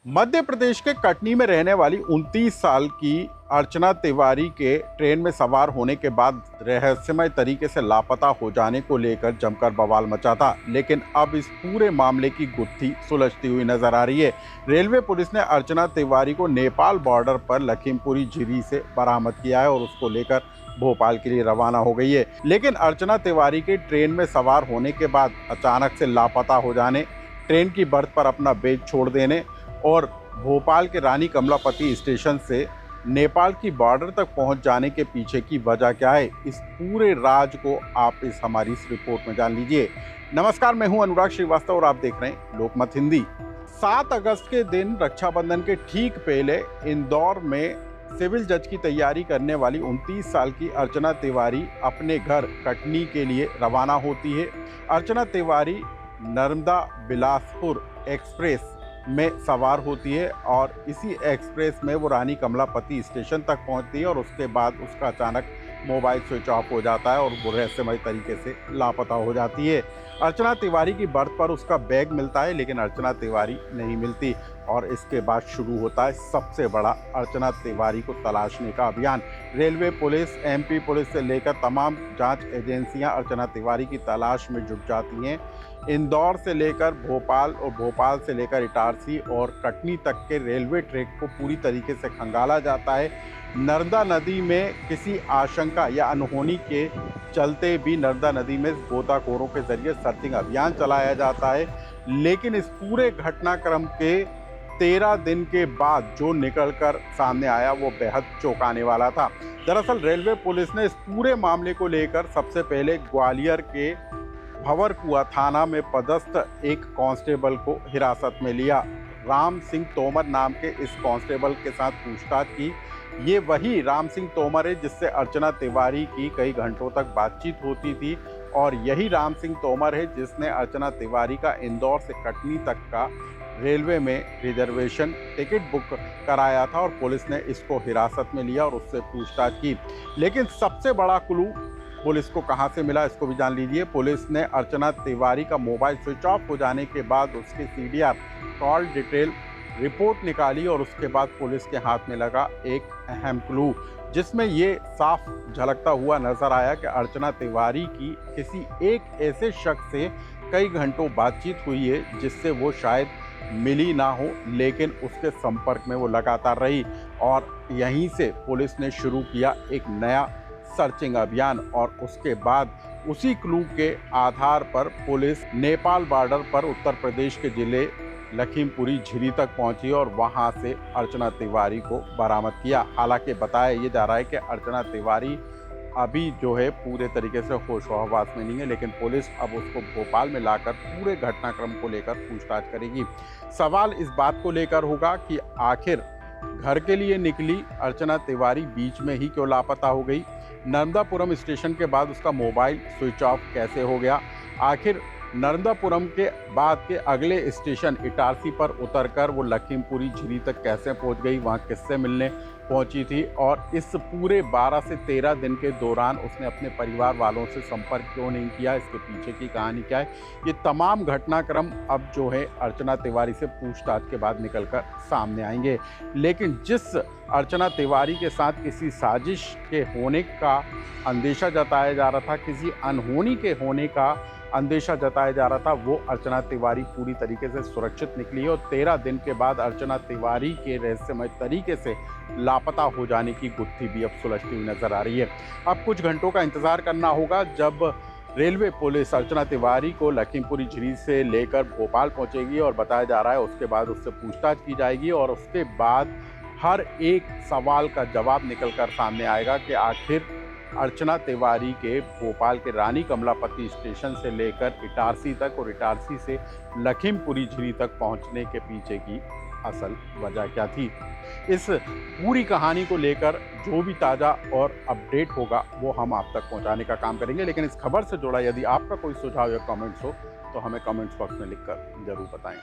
मध्य प्रदेश के कटनी में रहने वाली 29 साल की अर्चना तिवारी के ट्रेन में सवार होने के बाद रहस्यमय तरीके से लापता हो जाने को लेकर जमकर बवाल मचा था। लेकिन अब इस पूरे मामले की गुत्थी सुलझती हुई नजर आ रही है। रेलवे पुलिस ने अर्चना तिवारी को नेपाल बॉर्डर पर लखीमपुरी झीरी से बरामद किया है और उसको लेकर भोपाल के लिए रवाना हो गई है। लेकिन अर्चना तिवारी के ट्रेन में सवार होने के बाद अचानक से लापता हो जाने, ट्रेन की बर्थ पर अपना बैग छोड़ देने और भोपाल के रानी कमलापति स्टेशन से नेपाल की बॉर्डर तक पहुंच जाने के पीछे की वजह क्या है, इस पूरे राज को आप हमारी इस रिपोर्ट में जान लीजिए। नमस्कार, मैं हूं अनुराग श्रीवास्तव और आप देख रहे हैं लोकमत हिंदी। 7 अगस्त के दिन रक्षाबंधन के ठीक पहले इंदौर में सिविल जज की तैयारी करने वाली 29 साल की अर्चना तिवारी अपने घर कटनी के लिए रवाना होती है। अर्चना तिवारी नर्मदा बिलासपुर एक्सप्रेस में सवार होती है और इसी एक्सप्रेस में वो रानी कमलापति स्टेशन तक पहुंचती है और उसके बाद उसका अचानक मोबाइल स्विच ऑफ हो जाता है और वो रहस्यमय तरीके से लापता हो जाती है। अर्चना तिवारी की बर्थ पर उसका बैग मिलता है, लेकिन अर्चना तिवारी नहीं मिलती और इसके बाद शुरू होता है सबसे बड़ा अर्चना तिवारी को तलाशने का अभियान। रेलवे पुलिस, एमपी पुलिस से लेकर तमाम जांच एजेंसियां अर्चना तिवारी की तलाश में जुट जाती हैं। इंदौर से लेकर भोपाल और भोपाल से लेकर इटारसी और कटनी तक के रेलवे ट्रैक को पूरी तरीके से खंगाला जाता है। नर्मदा नदी में किसी आशंका या अनहोनी के चलते भी नर्मदा नदी में गोताखोरों के जरिए सर्चिंग अभियान चलाया जाता है। लेकिन इस पूरे घटनाक्रम के 13 दिन के बाद जो निकलकर सामने आया वो बेहद चौंकाने वाला था। दरअसल रेलवे पुलिस ने इस पूरे मामले को लेकर सबसे पहले ग्वालियर के भंवरकुआं थाना में पदस्थ एक कांस्टेबल को हिरासत में लिया। राम सिंह तोमर नाम के इस कांस्टेबल के साथ पूछताछ की। ये वही राम सिंह तोमर है जिससे अर्चना तिवारी की कई घंटों तक बातचीत होती थी और यही राम सिंह तोमर है जिसने अर्चना तिवारी का इंदौर से कटनी तक का रेलवे में रिजर्वेशन टिकट बुक कराया था और पुलिस ने इसको हिरासत में लिया और उससे पूछताछ की। लेकिन सबसे बड़ा क्लू पुलिस को कहां से मिला, इसको भी जान लीजिए। पुलिस ने अर्चना तिवारी का मोबाइल स्विच ऑफ हो जाने के बाद उसके सीडीआर कॉल डिटेल रिपोर्ट निकाली और उसके बाद पुलिस के हाथ में लगा एक अहम क्लू, जिसमें ये साफ झलकता हुआ नजर आया कि अर्चना तिवारी की किसी एक ऐसे शख्स से कई घंटों बातचीत हुई है जिससे वो शायद मिली ना हो, लेकिन उसके संपर्क में वो लगातार रही और यहीं से पुलिस ने शुरू किया एक नया सर्चिंग अभियान और उसके बाद उसी क्लू के आधार पर पुलिस नेपाल बॉर्डर पर उत्तर प्रदेश के जिले लखीमपुरी झीरी तक पहुंची और वहां से अर्चना तिवारी को बरामद किया। हालांकि बताया ये जा रहा है कि अर्चना तिवारी अभी जो है पूरे तरीके से होशोहवास में नहीं है, लेकिन पुलिस अब उसको भोपाल में लाकर पूरे घटनाक्रम को लेकर पूछताछ करेगी। सवाल इस बात को लेकर होगा कि आखिर घर के लिए निकली अर्चना तिवारी बीच में ही क्यों लापता हो गई। नर्मदापुरम स्टेशन के बाद उसका मोबाइल स्विच ऑफ कैसे हो गया। आखिर नर्मदापुरम के बाद के अगले स्टेशन इटारसी पर उतरकर वो लखीमपुरी झीरी तक कैसे पहुंच गई, वहां किससे मिलने पहुंची थी और इस पूरे 12 से 13 दिन के दौरान उसने अपने परिवार वालों से संपर्क क्यों नहीं किया, इसके पीछे की कहानी क्या है। ये तमाम घटनाक्रम अब जो है अर्चना तिवारी से पूछताछ के बाद निकलकर सामने आएंगे। लेकिन जिस अर्चना तिवारी के साथ किसी साजिश के होने का अंदेशा जताया जा रहा था, किसी अनहोनी के होने का अंदेशा जताया जा रहा था, वो अर्चना तिवारी पूरी तरीके से सुरक्षित निकली है और 13 दिन के बाद अर्चना तिवारी के रहस्यमय तरीके से लापता हो जाने की गुत्थी भी अब सुलझती हुई नजर आ रही है। अब कुछ घंटों का इंतजार करना होगा जब रेलवे पुलिस अर्चना तिवारी को लखीमपुरी झीरी से लेकर भोपाल पहुंचेगी और बताया जा रहा है उसके बाद उससे पूछताछ की जाएगी और उसके बाद हर एक सवाल का जवाब निकलकर सामने आएगा कि आखिर अर्चना तिवारी के भोपाल के रानी कमलापति स्टेशन से लेकर इटारसी तक और इटारसी से लखीमपुरी झीरी तक पहुंचने के पीछे की असल वजह क्या थी। इस पूरी कहानी को लेकर जो भी ताज़ा और अपडेट होगा वो हम आप तक पहुंचाने का काम करेंगे। लेकिन इस खबर से जुड़ा यदि आपका कोई सुझाव या कमेंट्स हो तो हमें कमेंट्स बॉक्स में लिखकर जरूर बताएं।